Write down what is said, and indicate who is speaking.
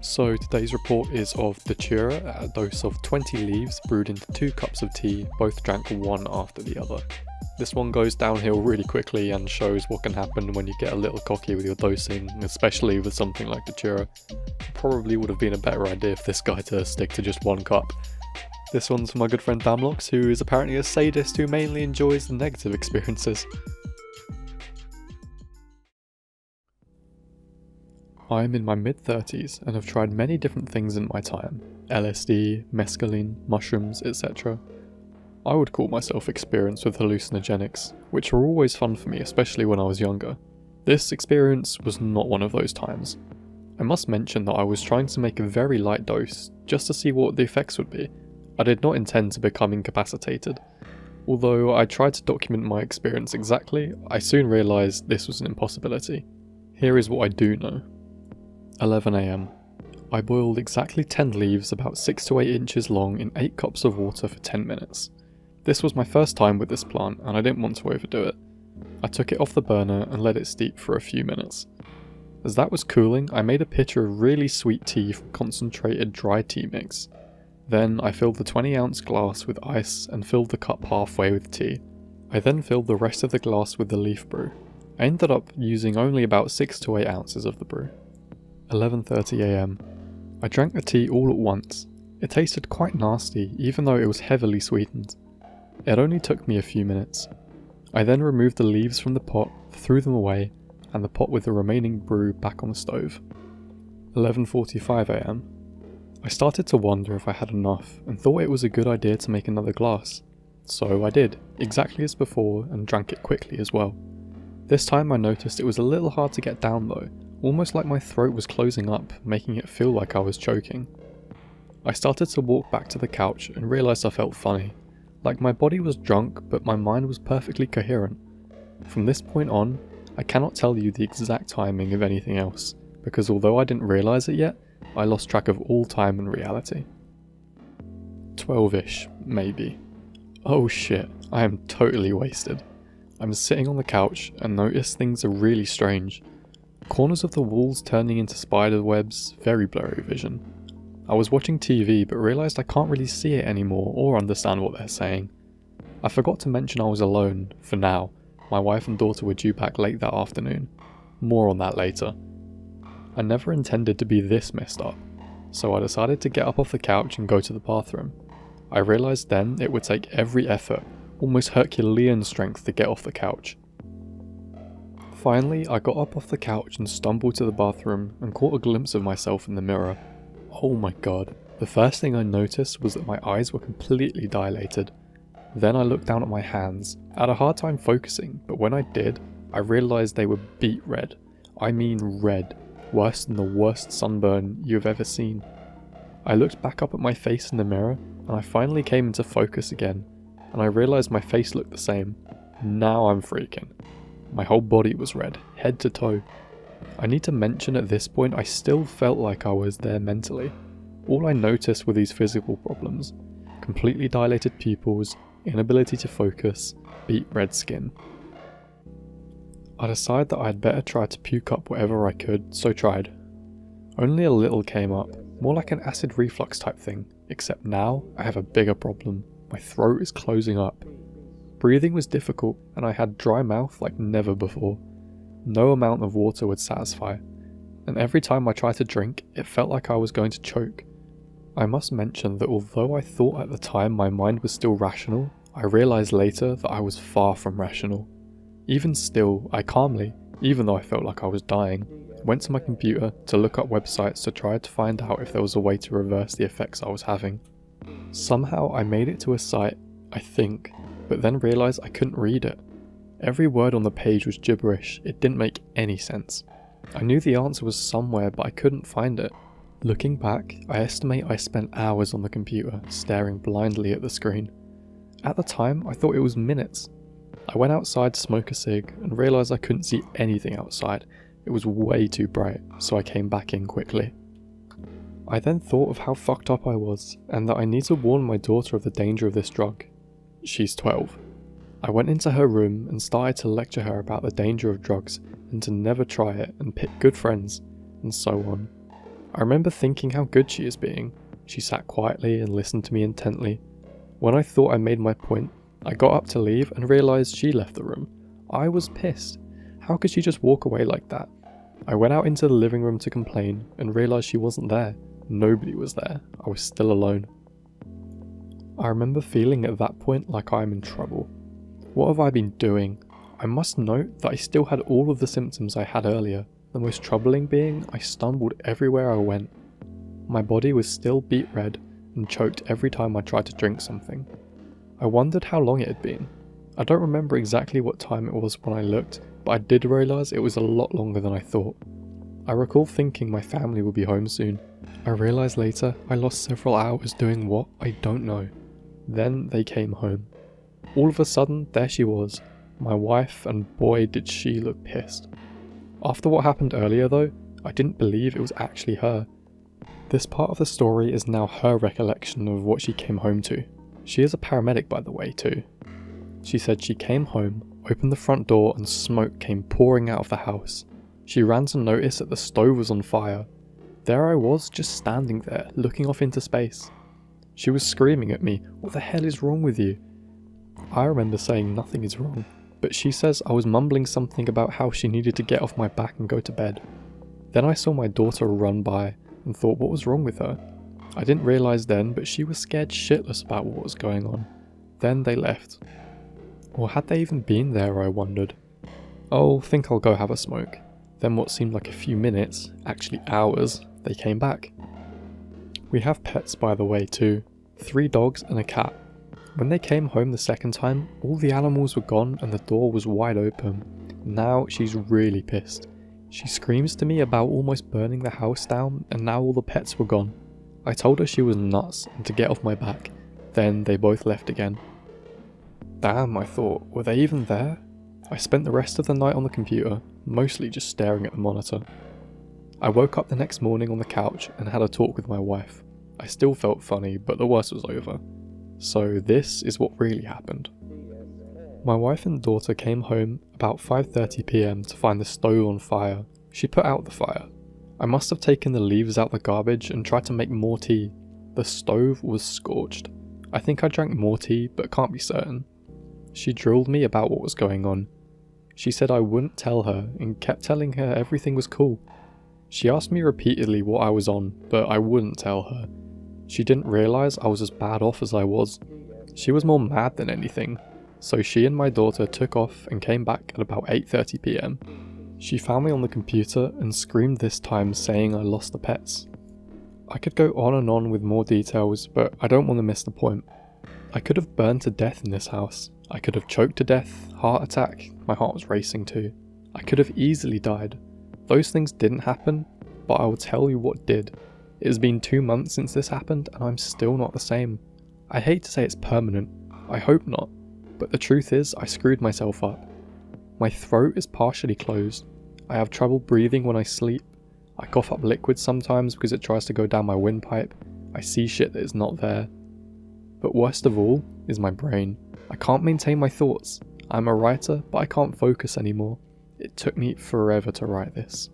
Speaker 1: So today's report is of Datura at a dose of 20 leaves brewed into 2 cups of tea, both drank one after the other. This one goes downhill really quickly and shows what can happen when you get a little cocky with your dosing, especially with something like Datura. Probably would have been a better idea for this guy to stick to just 1 cup. This one's for my good friend Damlox, who is apparently a sadist who mainly enjoys the negative experiences. I am in my mid-30s and have tried many different things in my time. LSD, mescaline, mushrooms, etc. I would call myself experienced with hallucinogenics, which were always fun for me, especially when I was younger. This experience was not one of those times. I must mention that I was trying to make a very light dose, just to see what the effects would be. I did not intend to become incapacitated. Although I tried to document my experience exactly, I soon realised this was an impossibility. Here is what I do know. 11 AM. I boiled exactly 10 leaves about 6 to 8 inches long in 8 cups of water for 10 minutes. This was my first time with this plant and I didn't want to overdo it. I took it off the burner and let it steep for a few minutes. As that was cooling, I made a pitcher of really sweet tea from concentrated dry tea mix. Then I filled the 20-ounce glass with ice and filled the cup halfway with tea. I then filled the rest of the glass with the leaf brew. I ended up using only about 6 to 8 ounces of the brew. 11:30 AM. I drank the tea all at once. It tasted quite nasty, even though it was heavily sweetened. It only took me a few minutes. I then removed the leaves from the pot, threw them away, and the pot with the remaining brew back on the stove. 11:45 AM. I started to wonder if I had enough, and thought it was a good idea to make another glass. So I did, exactly as before, and drank it quickly as well. This time I noticed it was a little hard to get down though, almost like my throat was closing up, making it feel like I was choking. I started to walk back to the couch and realised I felt funny. Like my body was drunk, but my mind was perfectly coherent. From this point on, I cannot tell you the exact timing of anything else, because although I didn't realise it yet, I lost track of all time and reality. 12-ish, maybe. Oh shit, I am totally wasted. I'm sitting on the couch and notice things are really strange. Corners of the walls turning into spider webs, very blurry vision. I was watching TV but realised I can't really see it anymore or understand what they're saying. I forgot to mention I was alone, for now. My wife and daughter were due back late that afternoon. More on that later. I never intended to be this messed up, so I decided to get up off the couch and go to the bathroom. I realised then it would take every effort, almost Herculean strength to get off the couch. Finally, I got up off the couch and stumbled to the bathroom and caught a glimpse of myself in the mirror. Oh my god, the first thing I noticed was that my eyes were completely dilated. Then I looked down at my hands. I had a hard time focusing, but when I did, I realised they were beet red. I mean red, worse than the worst sunburn you've ever seen. I looked back up at my face in the mirror and I finally came into focus again, and I realised my face looked the same. Now I'm freaking. My whole body was red, head to toe. I need to mention at this point I still felt like I was there mentally. All I noticed were these physical problems. Completely dilated pupils, inability to focus, beet red skin. I decided that I had better try to puke up whatever I could, so tried. Only a little came up, more like an acid reflux type thing, except now I have a bigger problem. My throat is closing up. Breathing was difficult and I had dry mouth like never before. No amount of water would satisfy, and every time I tried to drink, it felt like I was going to choke. I must mention that although I thought at the time my mind was still rational, I realised later that I was far from rational. Even still, I calmly, even though I felt like I was dying, went to my computer to look up websites to try to find out if there was a way to reverse the effects I was having. Somehow I made it to a site, I think, but then realised I couldn't read it. Every word on the page was gibberish, it didn't make any sense. I knew the answer was somewhere, but I couldn't find it. Looking back, I estimate I spent hours on the computer, staring blindly at the screen. At the time, I thought it was minutes. I went outside to smoke a cig, and realised I couldn't see anything outside. It was way too bright, so I came back in quickly. I then thought of how fucked up I was, and that I need to warn my daughter of the danger of this drug. She's 12. I went into her room and started to lecture her about the danger of drugs and to never try it and pick good friends, and so on. I remember thinking how good she is being. She sat quietly and listened to me intently. When I thought I made my point, I got up to leave and realised she left the room. I was pissed. How could she just walk away like that? I went out into the living room to complain and realised she wasn't there. Nobody was there. I was still alone. I remember feeling at that point like I am in trouble. What have I been doing? I must note that I still had all of the symptoms I had earlier. The most troubling being I stumbled everywhere I went. My body was still beet red and choked every time I tried to drink something. I wondered how long it had been. I don't remember exactly what time it was when I looked, but I did realise it was a lot longer than I thought. I recall thinking my family would be home soon. I realised later I lost several hours doing what, I don't know. Then they came home. All of a sudden, there she was, my wife, and boy did she look pissed. After what happened earlier though, I didn't believe it was actually her. This part of the story is now her recollection of what she came home to. She is a paramedic by the way too. She said she came home, opened the front door and smoke came pouring out of the house. She ran to notice that the stove was on fire. There I was, just standing there, looking off into space. She was screaming at me, "What the hell is wrong with you?" I remember saying nothing is wrong, but she says I was mumbling something about how she needed to get off my back and go to bed. Then I saw my daughter run by and thought what was wrong with her. I didn't realise then, but she was scared shitless about what was going on. Then they left. Or had they even been there, I wondered. Oh, think I'll go have a smoke. Then what seemed like a few minutes, actually hours, they came back. We have pets by the way too, 3 dogs and a cat. When they came home the second time, all the animals were gone and the door was wide open. Now she's really pissed. She screams to me about almost burning the house down and now all the pets were gone. I told her she was nuts and to get off my back. Then they both left again. Damn, I thought, were they even there? I spent the rest of the night on the computer, mostly just staring at the monitor. I woke up the next morning on the couch and had a talk with my wife. I still felt funny, but the worst was over. So this is what really happened. My wife and daughter came home about 5:30 PM to find the stove on fire. She put out the fire. I must have taken the leaves out the garbage and tried to make more tea. The stove was scorched. I think I drank more tea, but can't be certain. She drilled me about what was going on. She said I wouldn't tell her and kept telling her everything was cool. She asked me repeatedly what I was on, but I wouldn't tell her. She didn't realise I was as bad off as I was. She was more mad than anything, so she and my daughter took off and came back at about 8:30 PM. She found me on the computer and screamed this time saying I lost the pets. I could go on and on with more details, but I don't want to miss the point. I could have burned to death in this house. I could have choked to death, heart attack, my heart was racing too. I could have easily died. Those things didn't happen, but I will tell you what did. It has been 2 months since this happened and I'm still not the same. I hate to say it's permanent, I hope not, but the truth is I screwed myself up. My throat is partially closed. I have trouble breathing when I sleep. I cough up liquid sometimes because it tries to go down my windpipe. I see shit that is not there. But worst of all is my brain. I can't maintain my thoughts. I'm a writer, but I can't focus anymore. It took me forever to write this.